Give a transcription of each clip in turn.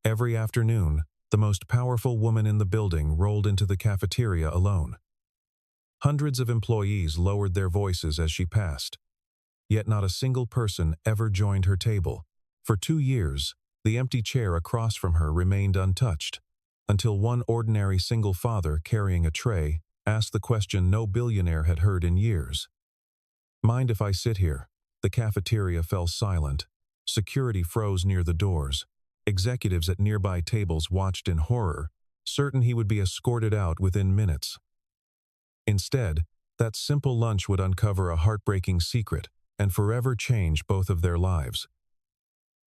Every afternoon, the most powerful woman in the building rolled into the cafeteria alone. Hundreds of employees lowered their voices as she passed, yet not a single person ever joined her table. For 2 years, the empty chair across from her remained untouched, until one ordinary single father carrying a tray asked the question no billionaire had heard in years. "Mind if I sit here?" The cafeteria fell silent. Security froze near the doors. Executives at nearby tables watched in horror, certain he would be escorted out within minutes. Instead, that simple lunch would uncover a heartbreaking secret and forever change both of their lives,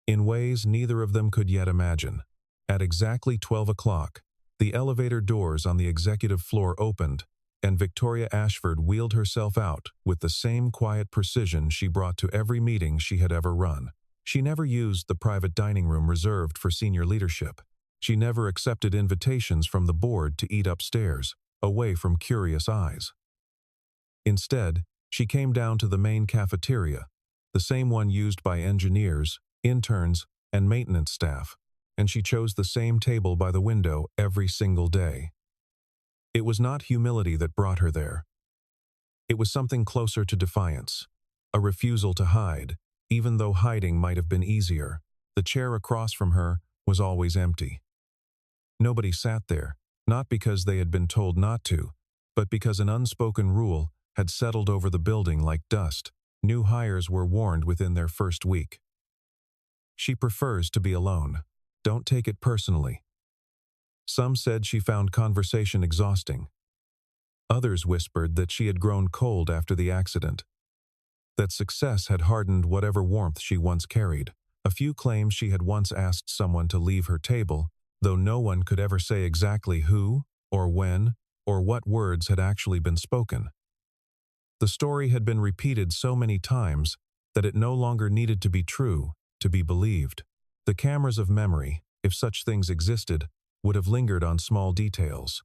in ways neither of them could yet imagine. At exactly 12 o'clock, the elevator doors on the executive floor opened, and Victoria Ashford wheeled herself out with the same quiet precision she brought to every meeting she had ever run. She never used the private dining room reserved for senior leadership. She never accepted invitations from the board to eat upstairs, away from curious eyes. Instead, she came down to the main cafeteria, the same one used by engineers, interns, and maintenance staff, and she chose the same table by the window every single day. It was not humility that brought her there. It was something closer to defiance, a refusal to hide, even though hiding might have been easier. The chair across from her was always empty. Nobody sat there, not because they had been told not to, but because an unspoken rule had settled over the building like dust. New hires were warned within their first week. "She prefers to be alone. Don't take it personally." Some said she found conversation exhausting. Others whispered that she had grown cold after the accident, that success had hardened whatever warmth she once carried. A few claimed she had once asked someone to leave her table, though no one could ever say exactly who, or when, or what words had actually been spoken. The story had been repeated so many times that it no longer needed to be true to be believed. The cameras of memory, if such things existed, would have lingered on small details.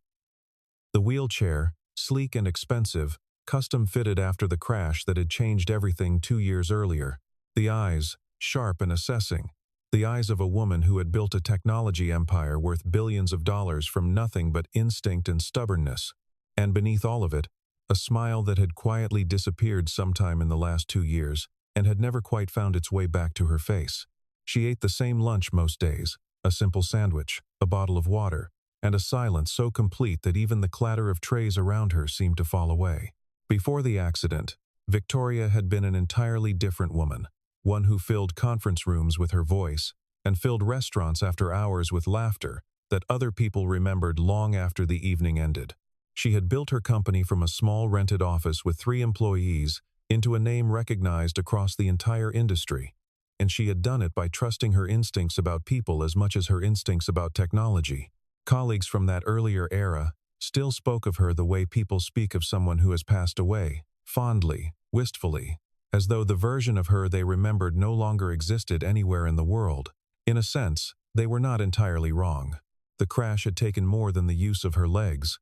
The wheelchair, sleek and expensive, custom-fitted after the crash that had changed everything 2 years earlier. The eyes, sharp and assessing. The eyes of a woman who had built a technology empire worth billions of dollars from nothing but instinct and stubbornness. And beneath all of it, a smile that had quietly disappeared sometime in the last 2 years and had never quite found its way back to her face. She ate the same lunch most days, a simple sandwich, a bottle of water, and a silence so complete that even the clatter of trays around her seemed to fall away. Before the accident, Victoria had been an entirely different woman, one who filled conference rooms with her voice and filled restaurants after hours with laughter that other people remembered long after the evening ended. She had built her company from a small rented office with 3 employees into a name recognized across the entire industry, and she had done it by trusting her instincts about people as much as her instincts about technology. Colleagues from that earlier era still spoke of her the way people speak of someone who has passed away, fondly, wistfully, as though the version of her they remembered no longer existed anywhere in the world. In a sense, they were not entirely wrong. The crash had taken more than the use of her legs.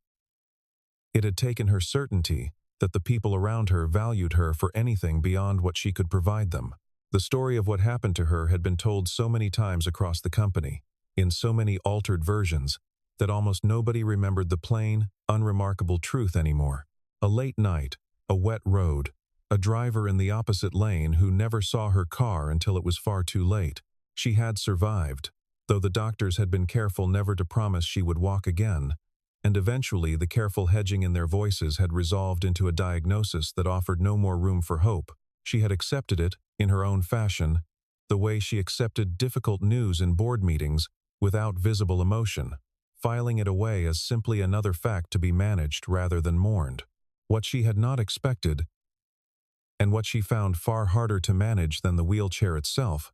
It had taken her certainty that the people around her valued her for anything beyond what she could provide them. The story of what happened to her had been told so many times across the company, in so many altered versions, that almost nobody remembered the plain, unremarkable truth anymore. A late night, a wet road, a driver in the opposite lane who never saw her car until it was far too late. She had survived, though the doctors had been careful never to promise she would walk again, and eventually the careful hedging in their voices had resolved into a diagnosis that offered no more room for hope. She had accepted it, in her own fashion, the way she accepted difficult news in board meetings without visible emotion, filing it away as simply another fact to be managed rather than mourned. What she had not expected, and what she found far harder to manage than the wheelchair itself,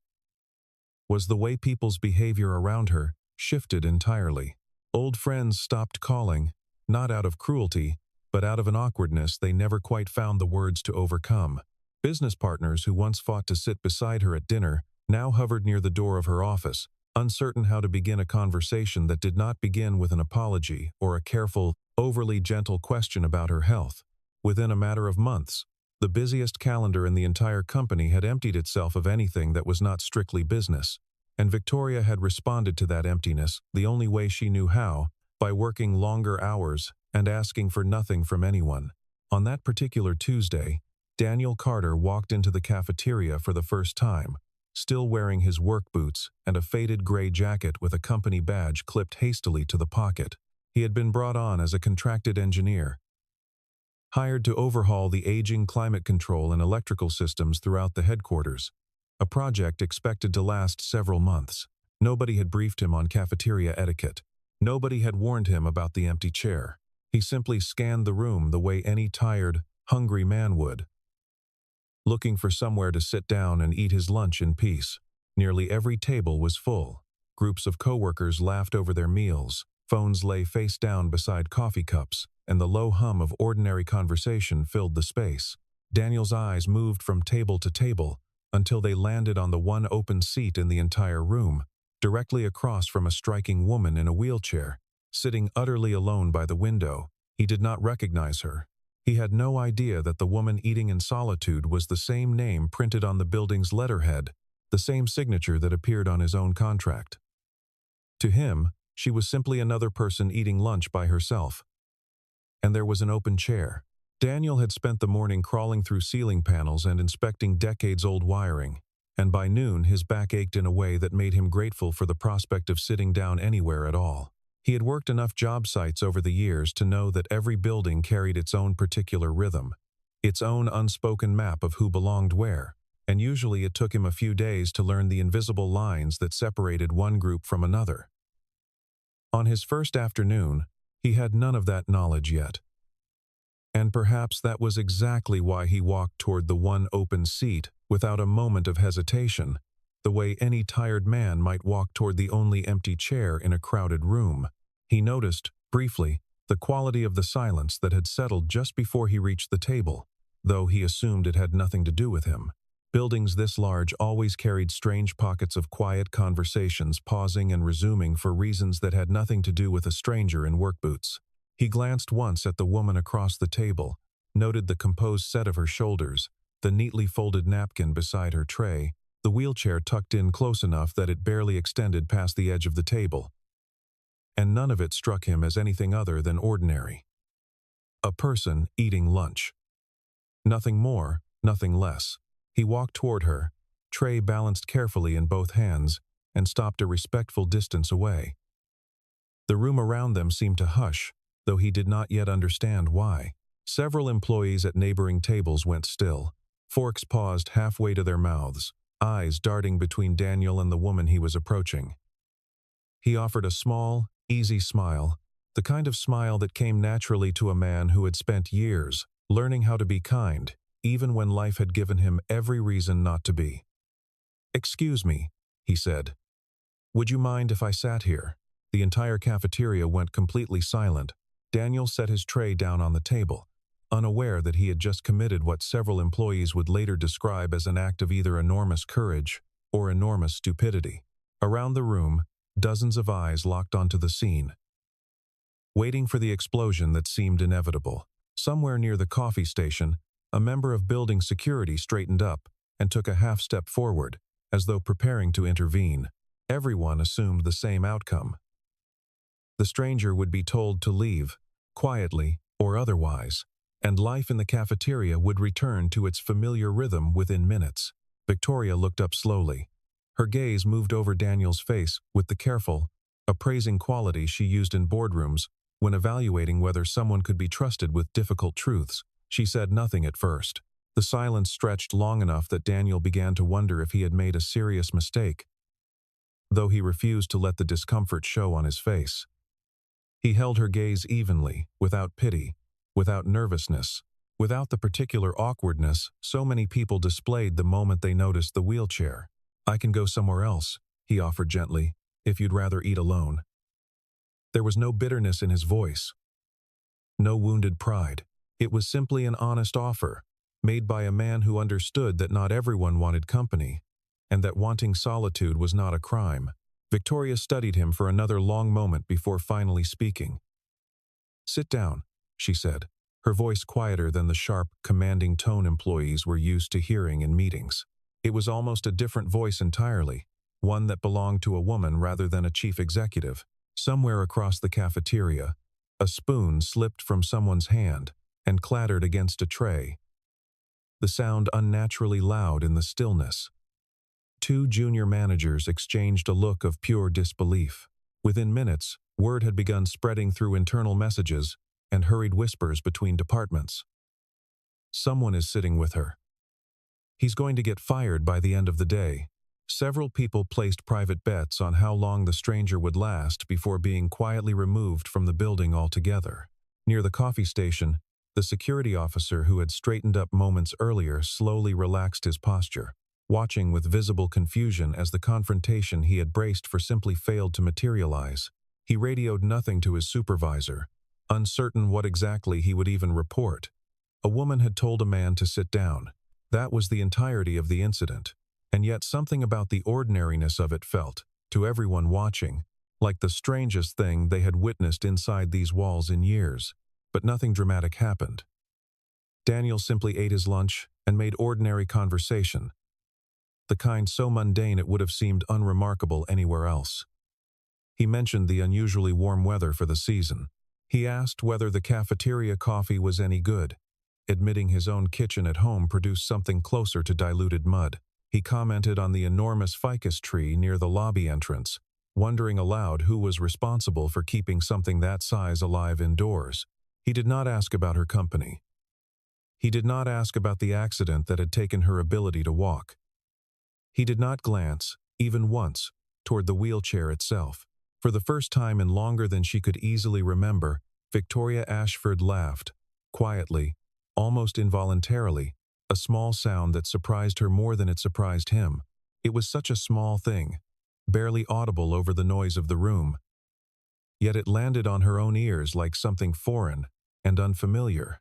was the way people's behavior around her shifted entirely. Old friends stopped calling, not out of cruelty, but out of an awkwardness they never quite found the words to overcome. Business partners who once fought to sit beside her at dinner now hovered near the door of her office, uncertain how to begin a conversation that did not begin with an apology or a careful, overly gentle question about her health. Within a matter of months, the busiest calendar in the entire company had emptied itself of anything that was not strictly business. And Victoria had responded to that emptiness the only way she knew how, by working longer hours and asking for nothing from anyone. On that particular Tuesday, Daniel Carter walked into the cafeteria for the first time, still wearing his work boots and a faded gray jacket with a company badge clipped hastily to the pocket. He had been brought on as a contracted engineer, hired to overhaul the aging climate control and electrical systems throughout the headquarters, a project expected to last several months. Nobody had briefed him on cafeteria etiquette. Nobody had warned him about the empty chair. He simply scanned the room the way any tired, hungry man would, looking for somewhere to sit down and eat his lunch in peace. Nearly every table was full. Groups of coworkers laughed over their meals. Phones lay face down beside coffee cups, and the low hum of ordinary conversation filled the space. Daniel's eyes moved from table to table until they landed on the one open seat in the entire room, directly across from a striking woman in a wheelchair, sitting utterly alone by the window. He did not recognize her. He had no idea that the woman eating in solitude was the same name printed on the building's letterhead, the same signature that appeared on his own contract. To him, she was simply another person eating lunch by herself. And there was an open chair. Daniel had spent the morning crawling through ceiling panels and inspecting decades-old wiring, and by noon his back ached in a way that made him grateful for the prospect of sitting down anywhere at all. He had worked enough job sites over the years to know that every building carried its own particular rhythm, its own unspoken map of who belonged where, and usually it took him a few days to learn the invisible lines that separated one group from another. On his first afternoon, he had none of that knowledge yet. And perhaps that was exactly why he walked toward the one open seat without a moment of hesitation, the way any tired man might walk toward the only empty chair in a crowded room. He noticed, briefly, the quality of the silence that had settled just before he reached the table, though he assumed it had nothing to do with him. Buildings this large always carried strange pockets of quiet conversations, pausing and resuming for reasons that had nothing to do with a stranger in work boots. He glanced once at the woman across the table, noted the composed set of her shoulders, the neatly folded napkin beside her tray, the wheelchair tucked in close enough that it barely extended past the edge of the table. And none of it struck him as anything other than ordinary. A person eating lunch. Nothing more, nothing less. He walked toward her, tray balanced carefully in both hands, and stopped a respectful distance away. The room around them seemed to hush, though he did not yet understand why. Several employees at neighboring tables went still, forks paused halfway to their mouths, eyes darting between Daniel and the woman he was approaching. He offered a small, easy smile, the kind of smile that came naturally to a man who had spent years learning how to be kind, even when life had given him every reason not to be. "Excuse me," he said. "Would you mind if I sat here?" The entire cafeteria went completely silent. Daniel set his tray down on the table, unaware that he had just committed what several employees would later describe as an act of either enormous courage or enormous stupidity. Around the room, dozens of eyes locked onto the scene, waiting for the explosion that seemed inevitable. Somewhere near the coffee station, a member of building security straightened up and took a half step forward, as though preparing to intervene. Everyone assumed the same outcome. The stranger would be told to leave, quietly or otherwise, and life in the cafeteria would return to its familiar rhythm within minutes. Victoria looked up slowly. Her gaze moved over Daniel's face with the careful, appraising quality she used in boardrooms when evaluating whether someone could be trusted with difficult truths. She said nothing at first. The silence stretched long enough that Daniel began to wonder if he had made a serious mistake, though he refused to let the discomfort show on his face. He held her gaze evenly, without pity, without nervousness, without the particular awkwardness so many people displayed the moment they noticed the wheelchair. "I can go somewhere else," he offered gently, "if you'd rather eat alone." There was no bitterness in his voice, no wounded pride. It was simply an honest offer, made by a man who understood that not everyone wanted company, and that wanting solitude was not a crime. Victoria studied him for another long moment before finally speaking. "Sit down," she said, her voice quieter than the sharp, commanding tone employees were used to hearing in meetings. It was almost a different voice entirely, one that belonged to a woman rather than a chief executive. Somewhere across the cafeteria, a spoon slipped from someone's hand and clattered against a tray, the sound unnaturally loud in the stillness. Two junior managers exchanged a look of pure disbelief. Within minutes, word had begun spreading through internal messages and hurried whispers between departments. Someone is sitting with her. He's going to get fired by the end of the day. Several people placed private bets on how long the stranger would last before being quietly removed from the building altogether. Near the coffee station, the security officer who had straightened up moments earlier slowly relaxed his posture, watching with visible confusion as the confrontation he had braced for simply failed to materialize. He radioed nothing to his supervisor, uncertain what exactly he would even report. A woman had told a man to sit down. That was the entirety of the incident, and yet something about the ordinariness of it felt, to everyone watching, like the strangest thing they had witnessed inside these walls in years. But nothing dramatic happened. Daniel simply ate his lunch and made ordinary conversation, the kind so mundane it would have seemed unremarkable anywhere else. He mentioned the unusually warm weather for the season. He asked whether the cafeteria coffee was any good, admitting his own kitchen at home produced something closer to diluted mud. He commented on the enormous ficus tree near the lobby entrance, wondering aloud who was responsible for keeping something that size alive indoors. He did not ask about her company. He did not ask about the accident that had taken her ability to walk. He did not glance, even once, toward the wheelchair itself. For the first time in longer than she could easily remember, Victoria Ashford laughed, quietly, almost involuntarily, a small sound that surprised her more than it surprised him. It was such a small thing, barely audible over the noise of the room. Yet it landed on her own ears like something foreign and unfamiliar.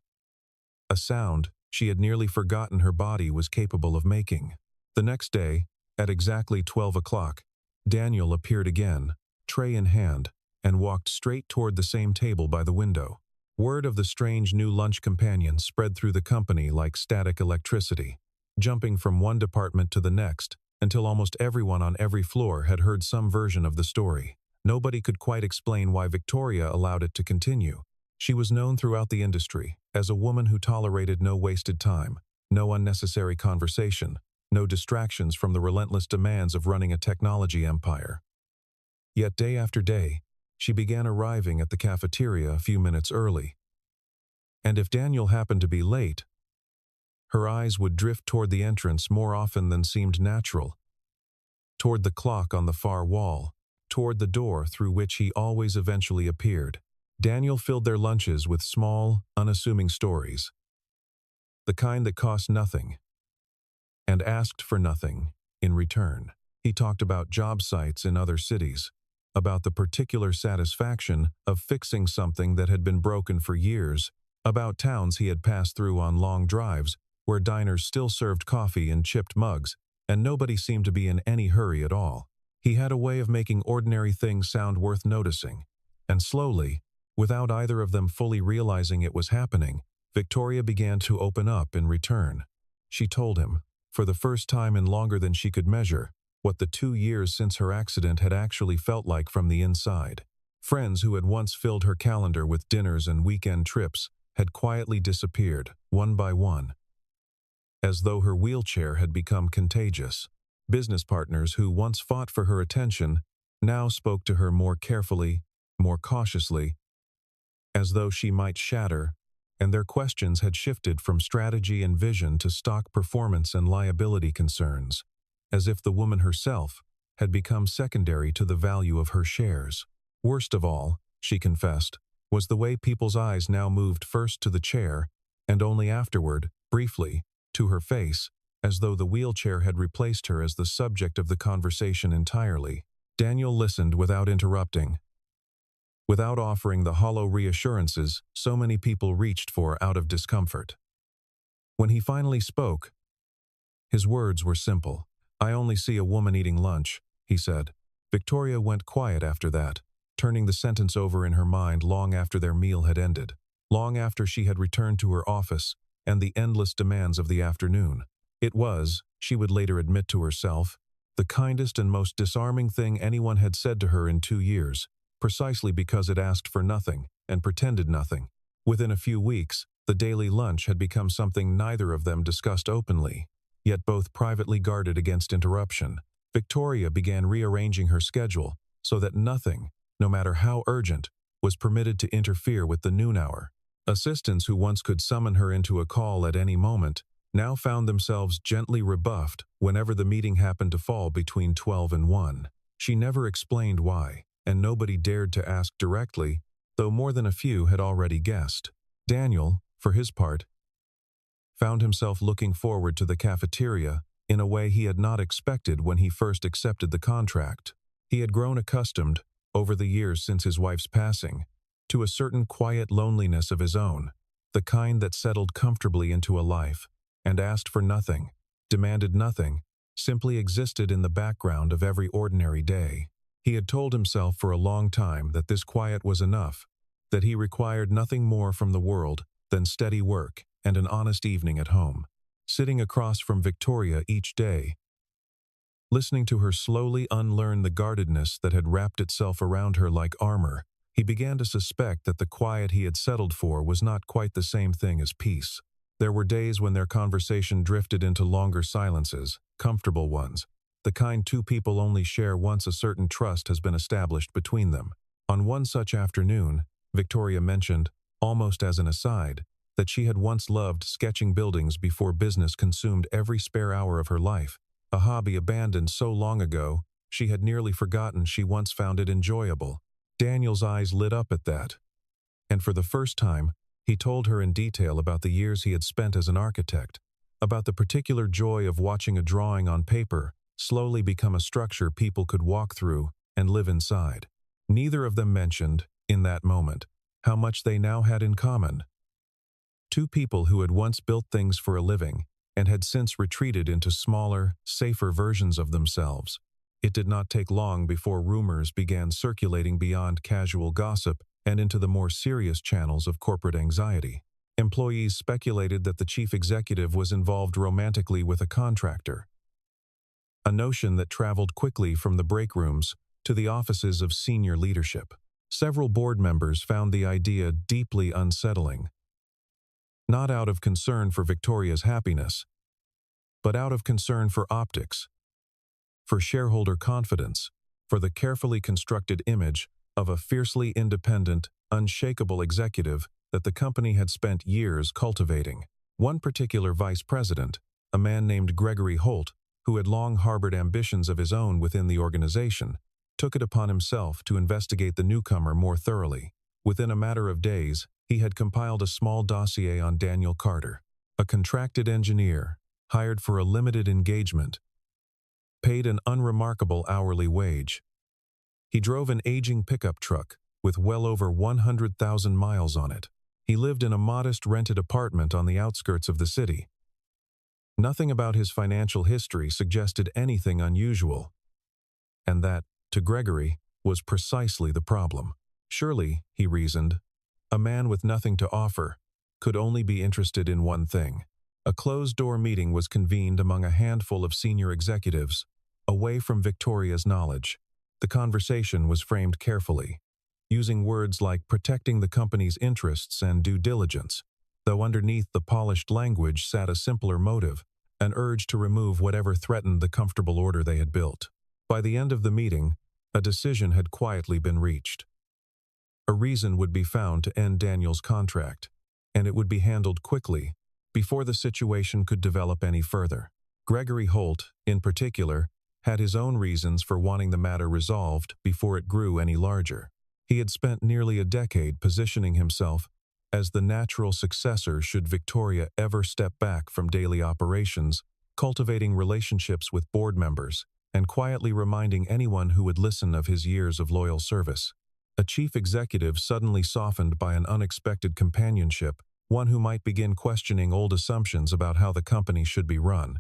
A sound she had nearly forgotten her body was capable of making. The next day, at exactly 12 o'clock, Daniel appeared again, tray in hand, and walked straight toward the same table by the window. Word of the strange new lunch companion spread through the company like static electricity, jumping from one department to the next, until almost everyone on every floor had heard some version of the story. Nobody could quite explain why Victoria allowed it to continue. She was known throughout the industry as a woman who tolerated no wasted time, no unnecessary conversation, no distractions from the relentless demands of running a technology empire. Yet day after day, she began arriving at the cafeteria a few minutes early. And if Daniel happened to be late, her eyes would drift toward the entrance more often than seemed natural, toward the clock on the far wall, toward the door through which he always eventually appeared. Daniel filled their lunches with small, unassuming stories, the kind that cost nothing and asked for nothing in return. He talked about job sites in other cities, about the particular satisfaction of fixing something that had been broken for years, about towns he had passed through on long drives where diners still served coffee in chipped mugs and nobody seemed to be in any hurry at all. He had a way of making ordinary things sound worth noticing, and slowly, without either of them fully realizing it was happening, Victoria began to open up in return. She told him, for the first time in longer than she could measure, what the 2 years since her accident had actually felt like from the inside. Friends who had once filled her calendar with dinners and weekend trips had quietly disappeared, one by one, as though her wheelchair had become contagious. Business partners who once fought for her attention now spoke to her more carefully, more cautiously, as though she might shatter, and their questions had shifted from strategy and vision to stock performance and liability concerns, as if the woman herself had become secondary to the value of her shares. Worst of all, she confessed, was the way people's eyes now moved first to the chair, and only afterward, briefly, to her face, as though the wheelchair had replaced her as the subject of the conversation entirely. Daniel listened without interrupting, without offering the hollow reassurances so many people reached for out of discomfort. When he finally spoke, his words were simple. "I only see a woman eating lunch," he said. Victoria went quiet after that, turning the sentence over in her mind long after their meal had ended, long after she had returned to her office and the endless demands of the afternoon. It was, she would later admit to herself, The kindest and most disarming thing anyone had said to her in 2 years, precisely because it asked for nothing and pretended nothing. Within a few weeks, the daily lunch had become something neither of them discussed openly, yet both privately guarded against interruption. Victoria began rearranging her schedule so that nothing, no matter how urgent, was permitted to interfere with the noon hour. Assistants who once could summon her into a call at any moment now found themselves gently rebuffed whenever the meeting happened to fall between 12 and 1. She never explained why, and nobody dared to ask directly, though more than a few had already guessed. Daniel, for his part, found himself looking forward to the cafeteria in a way he had not expected when he first accepted the contract. He had grown accustomed, over the years since his wife's passing, to a certain quiet loneliness of his own, the kind that settled comfortably into a life, and asked for nothing, demanded nothing, simply existed in the background of every ordinary day. He had told himself for a long time that this quiet was enough, that he required nothing more from the world than steady work and an honest evening at home. Sitting across from Victoria each day, listening to her slowly unlearn the guardedness that had wrapped itself around her like armor, he began to suspect that the quiet he had settled for was not quite the same thing as peace. There were days when their conversation drifted into longer silences, comfortable ones, the kind two people only share once a certain trust has been established between them. On one such afternoon, Victoria mentioned, almost as an aside, that she had once loved sketching buildings before business consumed every spare hour of her life, a hobby abandoned so long ago she had nearly forgotten she once found it enjoyable. Daniel's eyes lit up at that, and for the first time, he told her in detail about the years he had spent as an architect, about the particular joy of watching a drawing on paper slowly become a structure people could walk through and live inside. Neither of them mentioned, in that moment, how much they now had in common. Two people who had once built things for a living and had since retreated into smaller, safer versions of themselves. It did not take long before rumors began circulating beyond casual gossip and into the more serious channels of corporate anxiety. Employees speculated that the chief executive was involved romantically with a contractor, a notion that traveled quickly from the break rooms to the offices of senior leadership. Several board members found the idea deeply unsettling, not out of concern for Victoria's happiness, but out of concern for optics, for shareholder confidence, for the carefully constructed image of a fiercely independent, unshakable executive that the company had spent years cultivating. One particular vice president, a man named Gregory Holt, who had long harbored ambitions of his own within the organization, took it upon himself to investigate the newcomer more thoroughly. Within a matter of days, he had compiled a small dossier on Daniel Carter, a contracted engineer, hired for a limited engagement, paid an unremarkable hourly wage. He drove an aging pickup truck with well over 100,000 miles on it. He lived in a modest rented apartment on the outskirts of the city. Nothing about his financial history suggested anything unusual, and that, to Gregory, was precisely the problem. Surely, he reasoned, a man with nothing to offer could only be interested in one thing. A closed-door meeting was convened among a handful of senior executives, away from Victoria's knowledge. The conversation was framed carefully, using words like protecting the company's interests and due diligence, though underneath the polished language sat a simpler motive, an urge to remove whatever threatened the comfortable order they had built. By the end of the meeting, a decision had quietly been reached. A reason would be found to end Daniel's contract, and it would be handled quickly, before the situation could develop any further. Gregory Holt, in particular, had his own reasons for wanting the matter resolved before it grew any larger. He had spent nearly a decade positioning himself as the natural successor should Victoria ever step back from daily operations, cultivating relationships with board members, and quietly reminding anyone who would listen of his years of loyal service. A chief executive suddenly softened by an unexpected companionship, one who might begin questioning old assumptions about how the company should be run,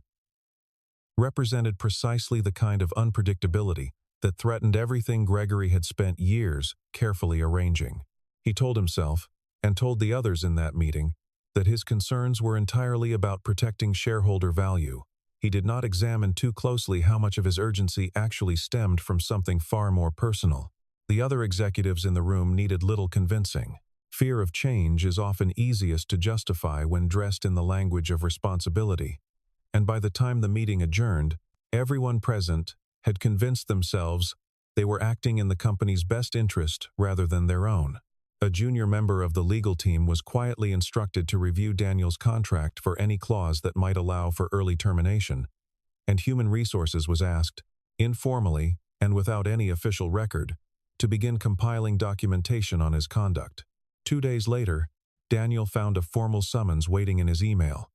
represented precisely the kind of unpredictability that threatened everything Gregory had spent years carefully arranging. He told himself, and told the others in that meeting, that his concerns were entirely about protecting shareholder value. he did not examine too closely how much of his urgency actually stemmed from something far more personal. The other executives in the room needed little convincing. Fear of change is often easiest to justify when dressed in the language of responsibility, and by the time the meeting adjourned, everyone present had convinced themselves they were acting in the company's best interest rather than their own. A junior member of the legal team was quietly instructed to review Daniel's contract for any clause that might allow for early termination, and Human Resources was asked, informally and without any official record, to begin compiling documentation on his conduct. 2 days later, Daniel found a formal summons waiting in his email,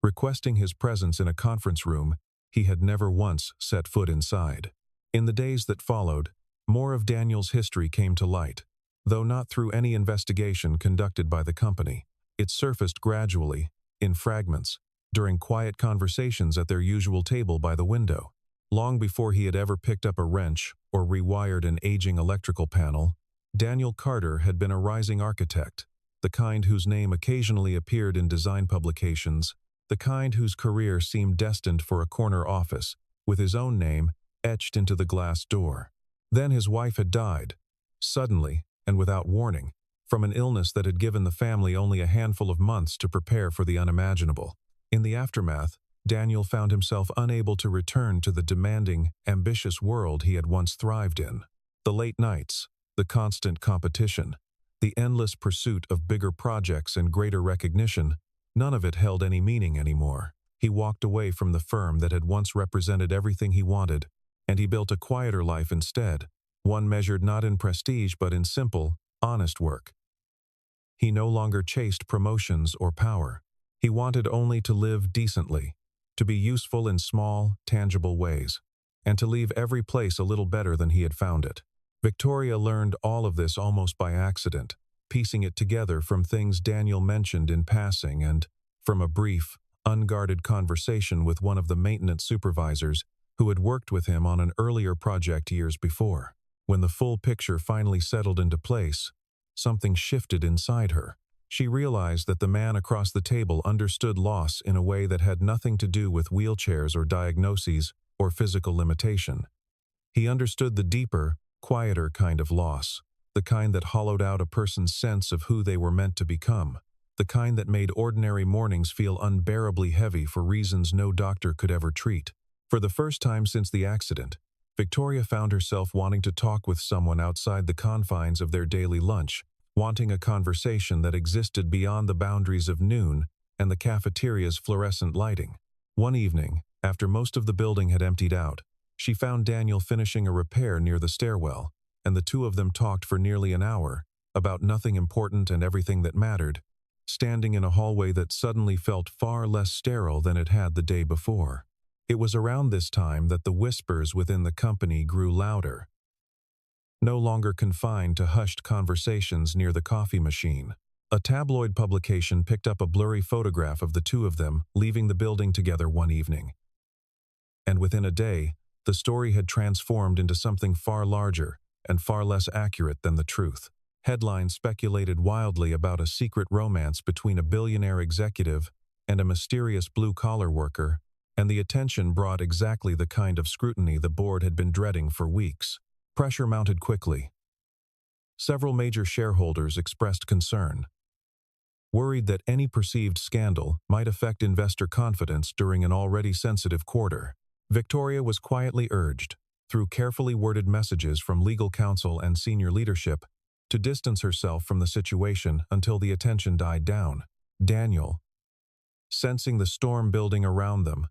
requesting his presence in a conference room he had never once set foot inside. In the days that followed, more of Daniel's history came to light, though not through any investigation conducted by the company. It surfaced gradually, in fragments, during quiet conversations at their usual table by the window. Long before he had ever picked up a wrench or rewired an aging electrical panel, Daniel Carter had been a rising architect, the kind whose name occasionally appeared in design publications, the kind whose career seemed destined for a corner office, with his own name etched into the glass door. Then his wife had died, suddenly and without warning, from an illness that had given the family only a handful of months to prepare for the unimaginable. In the aftermath, Daniel found himself unable to return to the demanding, ambitious world he had once thrived in. The late nights, the constant competition, the endless pursuit of bigger projects and greater recognition, none of it held any meaning anymore. He walked away from the firm that had once represented everything he wanted, and he built a quieter life instead, one measured not in prestige but in simple, honest work. He no longer chased promotions or power. He wanted only to live decently, to be useful in small, tangible ways, and to leave every place a little better than he had found it. Victoria learned all of this almost by accident, piecing it together from things Daniel mentioned in passing and from a brief, unguarded conversation with one of the maintenance supervisors who had worked with him on an earlier project years before. When the full picture finally settled into place, something shifted inside her. She realized that the man across the table understood loss in a way that had nothing to do with wheelchairs or diagnoses or physical limitation. He understood the deeper, quieter kind of loss, the kind that hollowed out a person's sense of who they were meant to become, the kind that made ordinary mornings feel unbearably heavy for reasons no doctor could ever treat. For the first time since the accident, Victoria found herself wanting to talk with someone outside the confines of their daily lunch, wanting a conversation that existed beyond the boundaries of noon and the cafeteria's fluorescent lighting. One evening, after most of the building had emptied out, she found Daniel finishing a repair near the stairwell, and the two of them talked for nearly an hour, about nothing important and everything that mattered, standing in a hallway that suddenly felt far less sterile than it had the day before. It was around this time that the whispers within the company grew louder, no longer confined to hushed conversations near the coffee machine. A tabloid publication picked up a blurry photograph of the two of them leaving the building together one evening. And within a day, the story had transformed into something far larger and far less accurate than the truth. Headlines speculated wildly about a secret romance between a billionaire executive and a mysterious blue-collar worker, and the attention brought exactly the kind of scrutiny the board had been dreading for weeks. Pressure mounted quickly. Several major shareholders expressed concern, worried that any perceived scandal might affect investor confidence during an already sensitive quarter. Victoria was quietly urged, through carefully worded messages from legal counsel and senior leadership, to distance herself from the situation until the attention died down. Daniel, sensing the storm building around them,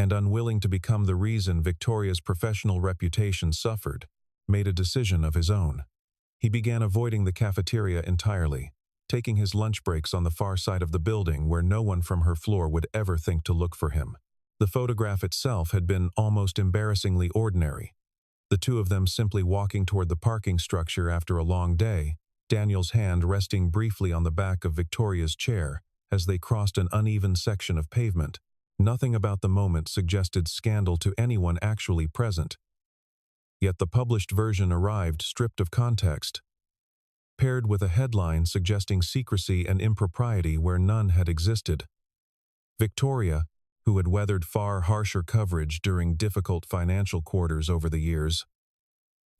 and unwilling to become the reason Victoria's professional reputation suffered, made a decision of his own. He began avoiding the cafeteria entirely, taking his lunch breaks on the far side of the building where no one from her floor would ever think to look for him. The photograph itself had been almost embarrassingly ordinary. The two of them simply walking toward the parking structure after a long day, Daniel's hand resting briefly on the back of Victoria's chair as they crossed an uneven section of pavement. Nothing about the moment suggested scandal to anyone actually present. Yet the published version arrived stripped of context, paired with a headline suggesting secrecy and impropriety where none had existed. Victoria, who had weathered far harsher coverage during difficult financial quarters over the years,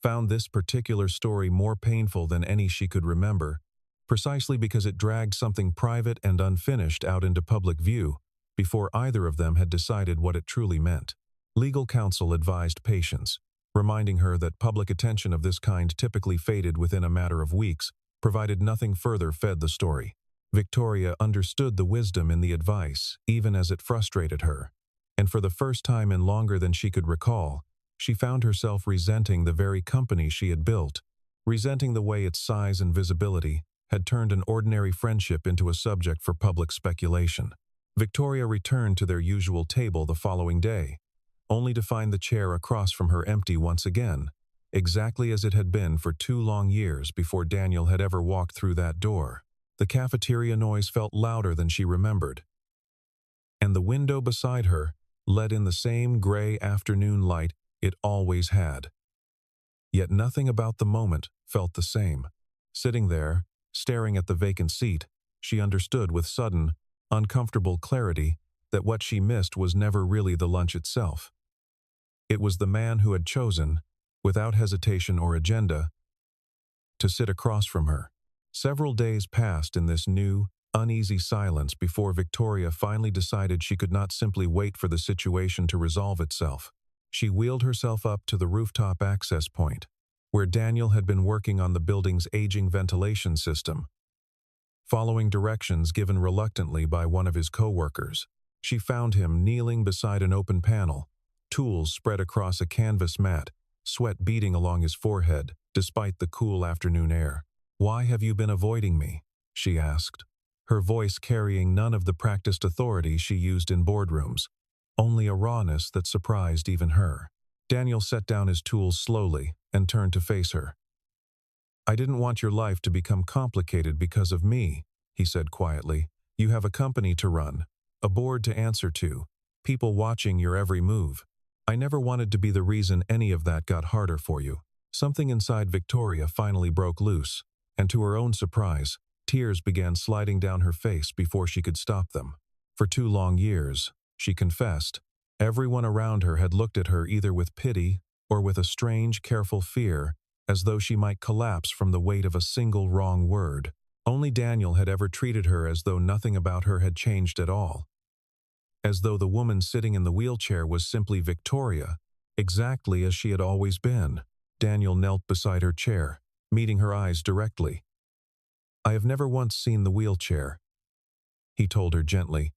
found this particular story more painful than any she could remember, precisely because it dragged something private and unfinished out into public view before either of them had decided what it truly meant. Legal counsel advised patience, reminding her that public attention of this kind typically faded within a matter of weeks, provided nothing further fed the story. Victoria understood the wisdom in the advice, even as it frustrated her, and for the first time in longer than she could recall, she found herself resenting the very company she had built, resenting the way its size and visibility had turned an ordinary friendship into a subject for public speculation. Victoria returned to their usual table the following day, only to find the chair across from her empty once again, exactly as it had been for 2 long years before Daniel had ever walked through that door. The cafeteria noise felt louder than she remembered, and the window beside her let in the same gray afternoon light it always had. Yet nothing about the moment felt the same. Sitting there, staring at the vacant seat, she understood with sudden, uncomfortable clarity that what she missed was never really the lunch itself. It was the man who had chosen, without hesitation or agenda, to sit across from her. Several days passed in this new, uneasy silence before Victoria finally decided she could not simply wait for the situation to resolve itself. She wheeled herself up to the rooftop access point, where Daniel had been working on the building's aging ventilation system. Following directions given reluctantly by one of his co-workers, she found him kneeling beside an open panel, tools spread across a canvas mat, sweat beading along his forehead despite the cool afternoon air. "Why have you been avoiding me?" she asked, her voice carrying none of the practiced authority she used in boardrooms, only a rawness that surprised even her. Daniel set down his tools slowly and turned to face her. "I didn't want your life to become complicated because of me," he said quietly. "You have a company to run, a board to answer to, people watching your every move. I never wanted to be the reason any of that got harder for you." Something inside Victoria finally broke loose, and to her own surprise, tears began sliding down her face before she could stop them. For 2 long years, she confessed, everyone around her had looked at her either with pity or with a strange, careful fear, as though she might collapse from the weight of a single wrong word. Only Daniel had ever treated her as though nothing about her had changed at all. As though the woman sitting in the wheelchair was simply Victoria, exactly as she had always been. Daniel knelt beside her chair, meeting her eyes directly. "I have never once seen the wheelchair," he told her gently.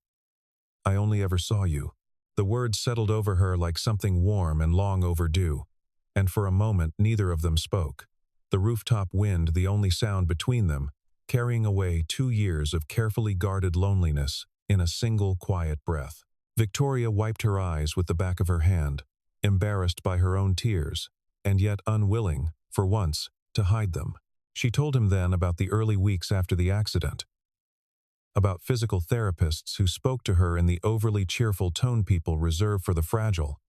"I only ever saw you." The words settled over her like something warm and long overdue, and for a moment neither of them spoke, the rooftop wind the only sound between them, carrying away 2 years of carefully guarded loneliness in a single quiet breath. Victoria wiped her eyes with the back of her hand, embarrassed by her own tears, and yet unwilling, for once, to hide them. She told him then about the early weeks after the accident, about physical therapists who spoke to her in the overly cheerful tone people reserve for the fragile,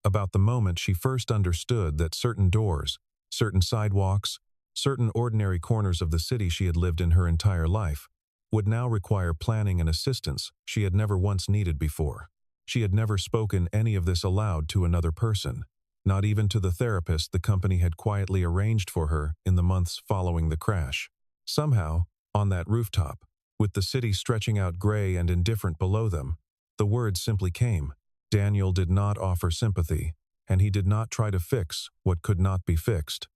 about the moment she first understood that certain doors, certain sidewalks, certain ordinary corners of the city she had lived in her entire life, would now require planning and assistance she had never once needed before. She had never spoken any of this aloud to another person, not even to the therapist the company had quietly arranged for her in the months following the crash. Somehow, on that rooftop, with the city stretching out gray and indifferent below them, the words simply came. Daniel did not offer sympathy, and he did not try to fix what could not be fixed.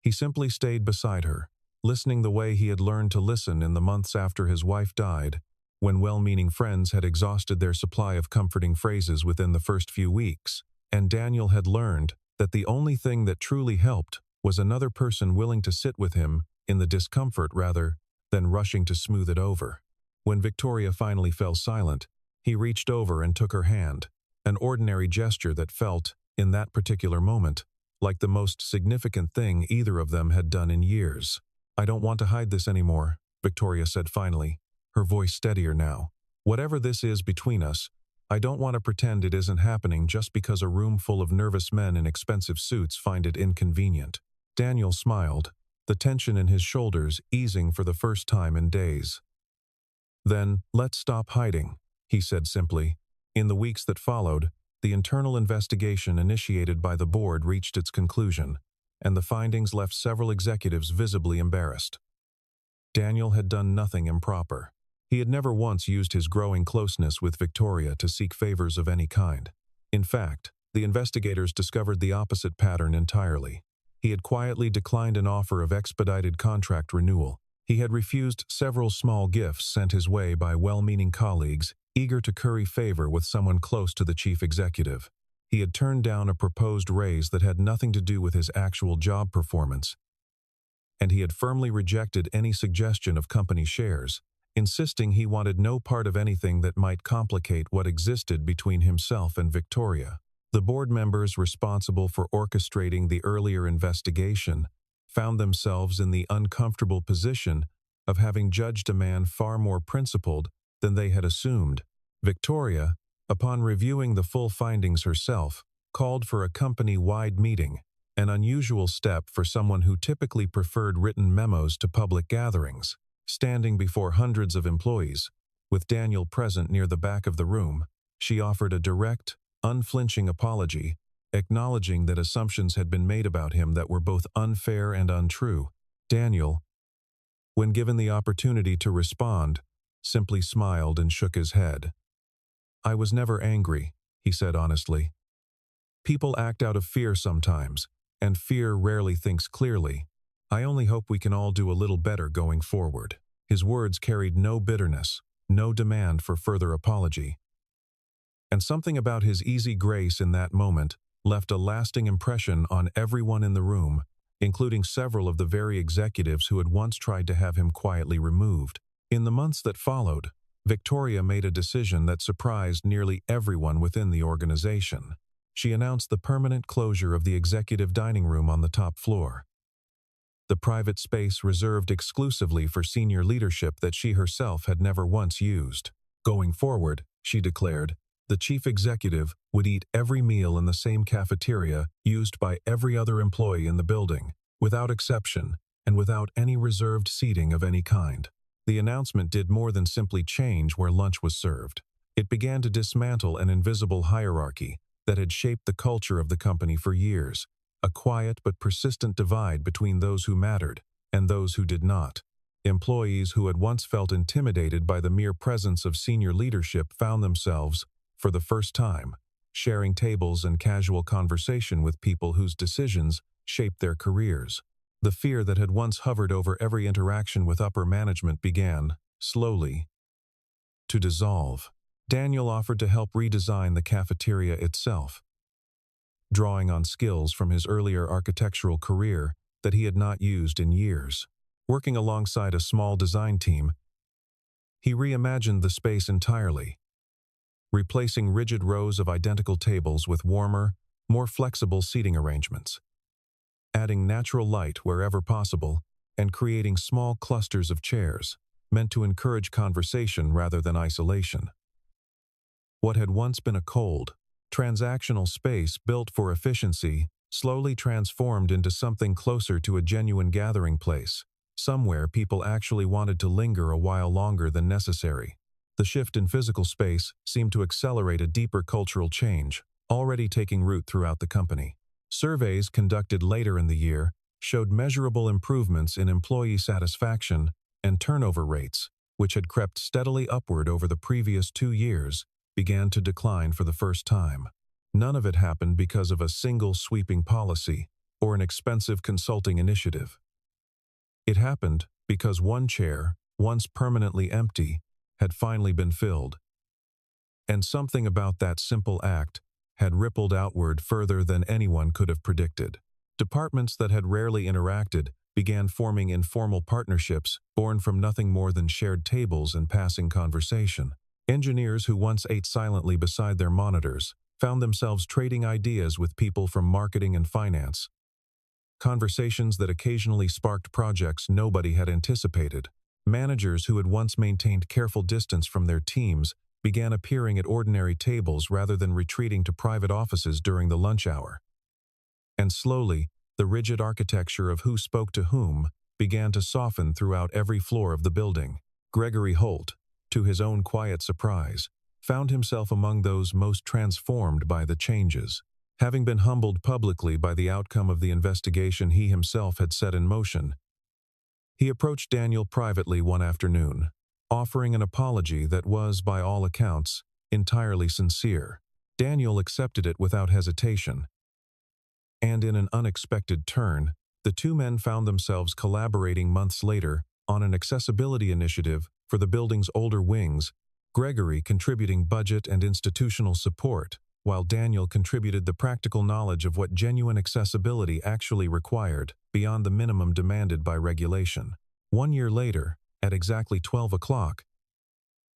He simply stayed beside her, listening the way he had learned to listen in the months after his wife died, when well-meaning friends had exhausted their supply of comforting phrases within the first few weeks, and Daniel had learned that the only thing that truly helped was another person willing to sit with him in the discomfort rather than rushing to smooth it over. When Victoria finally fell silent, he reached over and took her hand, an ordinary gesture that felt, in that particular moment, like the most significant thing either of them had done in years. "I don't want to hide this anymore," Victoria said finally, her voice steadier now. "Whatever this is between us, I don't want to pretend it isn't happening just because a room full of nervous men in expensive suits find it inconvenient." Daniel smiled, the tension in his shoulders easing for the first time in days. "Then, let's stop hiding," he said simply. In the weeks that followed, the internal investigation initiated by the board reached its conclusion, and the findings left several executives visibly embarrassed. Daniel had done nothing improper. He had never once used his growing closeness with Victoria to seek favors of any kind. In fact, the investigators discovered the opposite pattern entirely. He had quietly declined an offer of expedited contract renewal. He had refused several small gifts sent his way by well-meaning colleagues, eager to curry favor with someone close to the chief executive. He had turned down a proposed raise that had nothing to do with his actual job performance, and he had firmly rejected any suggestion of company shares, insisting he wanted no part of anything that might complicate what existed between himself and Victoria. The board members responsible for orchestrating the earlier investigation found themselves in the uncomfortable position of having judged a man far more principled than they had assumed. Victoria, upon reviewing the full findings herself, called for a company-wide meeting, an unusual step for someone who typically preferred written memos to public gatherings. Standing before hundreds of employees, with Daniel present near the back of the room, she offered a direct, unflinching apology, acknowledging that assumptions had been made about him that were both unfair and untrue. Daniel, when given the opportunity to respond, simply smiled and shook his head. "I was never angry," he said honestly. "People act out of fear sometimes, and fear rarely thinks clearly. I only hope we can all do a little better going forward." His words carried no bitterness, no demand for further apology. And something about his easy grace in that moment left a lasting impression on everyone in the room, including several of the very executives who had once tried to have him quietly removed. In the months that followed, Victoria made a decision that surprised nearly everyone within the organization. She announced the permanent closure of the executive dining room on the top floor, the private space reserved exclusively for senior leadership that she herself had never once used. Going forward, she declared, the chief executive would eat every meal in the same cafeteria used by every other employee in the building, without exception, and without any reserved seating of any kind. The announcement did more than simply change where lunch was served. It began to dismantle an invisible hierarchy that had shaped the culture of the company for years, a quiet but persistent divide between those who mattered and those who did not. Employees who had once felt intimidated by the mere presence of senior leadership found themselves, for the first time, sharing tables and casual conversation with people whose decisions shaped their careers. The fear that had once hovered over every interaction with upper management began, slowly, to dissolve. Daniel offered to help redesign the cafeteria itself, drawing on skills from his earlier architectural career that he had not used in years. Working alongside a small design team, he reimagined the space entirely, replacing rigid rows of identical tables with warmer, more flexible seating arrangements, adding natural light wherever possible, and creating small clusters of chairs, meant to encourage conversation rather than isolation. What had once been a cold, transactional space built for efficiency slowly transformed into something closer to a genuine gathering place, somewhere people actually wanted to linger a while longer than necessary. The shift in physical space seemed to accelerate a deeper cultural change, already taking root throughout the company. Surveys conducted later in the year showed measurable improvements in employee satisfaction and turnover rates, which had crept steadily upward over the previous 2 years, began to decline for the first time. None of it happened because of a single sweeping policy or an expensive consulting initiative. It happened because one chair, once permanently empty, had finally been filled. And something about that simple act had rippled outward further than anyone could have predicted. Departments that had rarely interacted began forming informal partnerships born from nothing more than shared tables and passing conversation. Engineers who once ate silently beside their monitors found themselves trading ideas with people from marketing and finance. Conversations that occasionally sparked projects nobody had anticipated. Managers who had once maintained careful distance from their teams began appearing at ordinary tables rather than retreating to private offices during the lunch hour. And slowly, the rigid architecture of who spoke to whom began to soften throughout every floor of the building. Gregory Holt, to his own quiet surprise, found himself among those most transformed by the changes. Having been humbled publicly by the outcome of the investigation he himself had set in motion, he approached Daniel privately one afternoon, offering an apology that was, by all accounts, entirely sincere. Daniel accepted it without hesitation, and in an unexpected turn, the two men found themselves collaborating months later on an accessibility initiative for the building's older wings, Gregory contributing budget and institutional support, while Daniel contributed the practical knowledge of what genuine accessibility actually required, beyond the minimum demanded by regulation. 1 year later, at exactly 12 o'clock,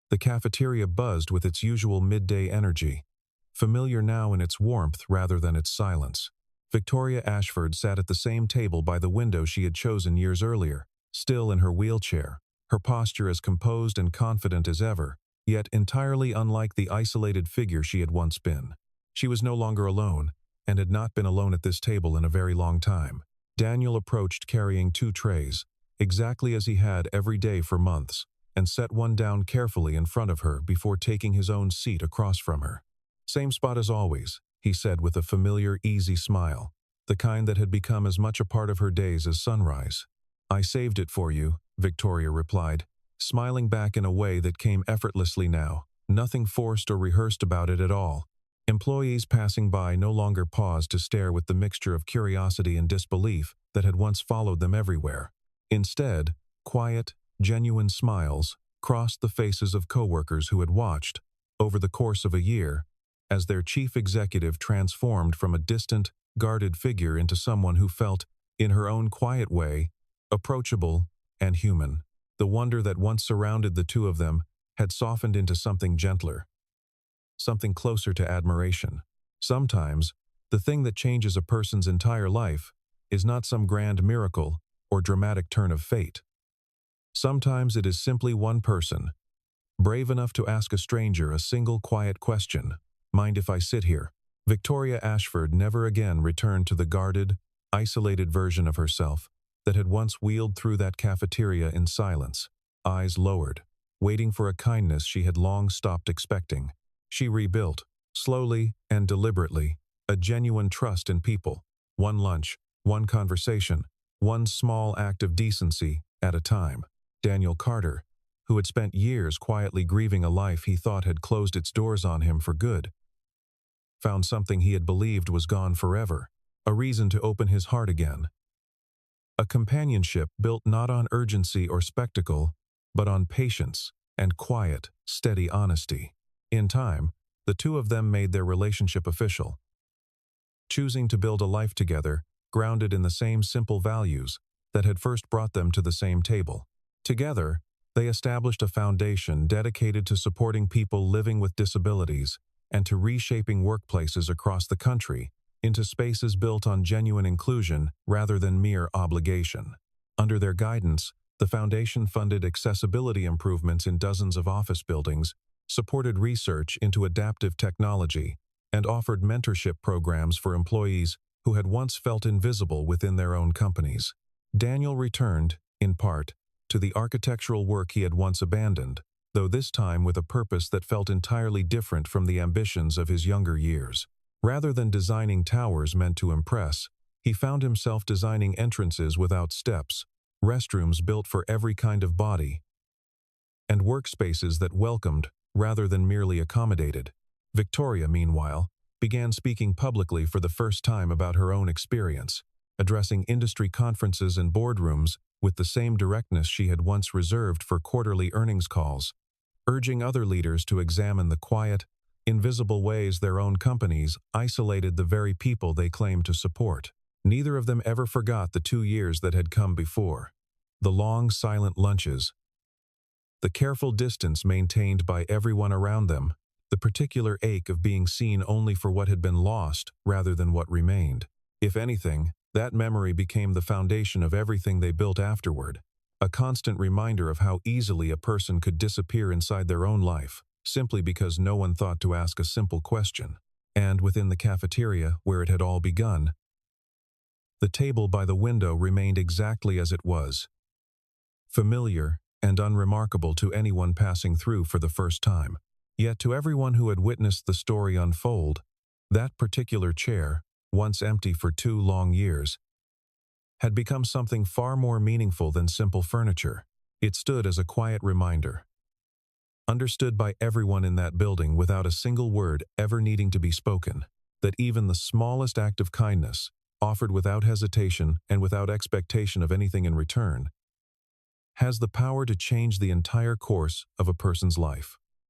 the cafeteria buzzed with its usual midday energy, familiar now in its warmth rather than its silence. Victoria Ashford sat at the same table by the window she had chosen years earlier, still in her wheelchair, her posture as composed and confident as ever, yet entirely unlike the isolated figure she had once been. She was no longer alone, and had not been alone at this table in a very long time. Daniel approached carrying 2 trays, exactly as he had every day for months, and set one down carefully in front of her before taking his own seat across from her. "Same spot as always," he said with a familiar, easy smile, the kind that had become as much a part of her days as sunrise. "I saved it for you," Victoria replied, smiling back in a way that came effortlessly now, nothing forced or rehearsed about it at all. Employees passing by no longer paused to stare with the mixture of curiosity and disbelief that had once followed them everywhere. Instead, quiet, genuine smiles crossed the faces of coworkers who had watched, over the course of a year, as their chief executive transformed from a distant, guarded figure into someone who felt, in her own quiet way, approachable and human. The wonder that once surrounded the two of them had softened into something gentler, something closer to admiration. Sometimes, the thing that changes a person's entire life is not some grand miracle or dramatic turn of fate. Sometimes it is simply one person, brave enough to ask a stranger a single quiet question. "Mind if I sit here?" Victoria Ashford never again returned to the guarded, isolated version of herself that had once wheeled through that cafeteria in silence, eyes lowered, waiting for a kindness she had long stopped expecting. She rebuilt, slowly and deliberately, a genuine trust in people, one lunch, one conversation, one small act of decency at a time. Daniel Carter, who had spent years quietly grieving a life he thought had closed its doors on him for good, found something he had believed was gone forever, a reason to open his heart again. A companionship built not on urgency or spectacle, but on patience and quiet, steady honesty. In time, the two of them made their relationship official, choosing to build a life together, grounded in the same simple values that had first brought them to the same table. Together, they established a foundation dedicated to supporting people living with disabilities and to reshaping workplaces across the country into spaces built on genuine inclusion rather than mere obligation. Under their guidance, the foundation funded accessibility improvements in dozens of office buildings, supported research into adaptive technology, and offered mentorship programs for employees who had once felt invisible within their own companies. Daniel returned, in part, to the architectural work he had once abandoned, though this time with a purpose that felt entirely different from the ambitions of his younger years. Rather than designing towers meant to impress, he found himself designing entrances without steps, restrooms built for every kind of body, and workspaces that welcomed rather than merely accommodated. Victoria, meanwhile, began speaking publicly for the first time about her own experience, addressing industry conferences and boardrooms with the same directness she had once reserved for quarterly earnings calls, urging other leaders to examine the quiet, invisible ways their own companies isolated the very people they claimed to support. Neither of them ever forgot the 2 years that had come before. The long, silent lunches, the careful distance maintained by everyone around them, the particular ache of being seen only for what had been lost rather than what remained. If anything, that memory became the foundation of everything they built afterward, a constant reminder of how easily a person could disappear inside their own life, simply because no one thought to ask a simple question. And within the cafeteria, where it had all begun, the table by the window remained exactly as it was, familiar and unremarkable to anyone passing through for the first time. Yet to everyone who had witnessed the story unfold, that particular chair, once empty for 2 long years, had become something far more meaningful than simple furniture. It stood as a quiet reminder, understood by everyone in that building without a single word ever needing to be spoken, that even the smallest act of kindness, offered without hesitation and without expectation of anything in return, has the power to change the entire course of a person's life.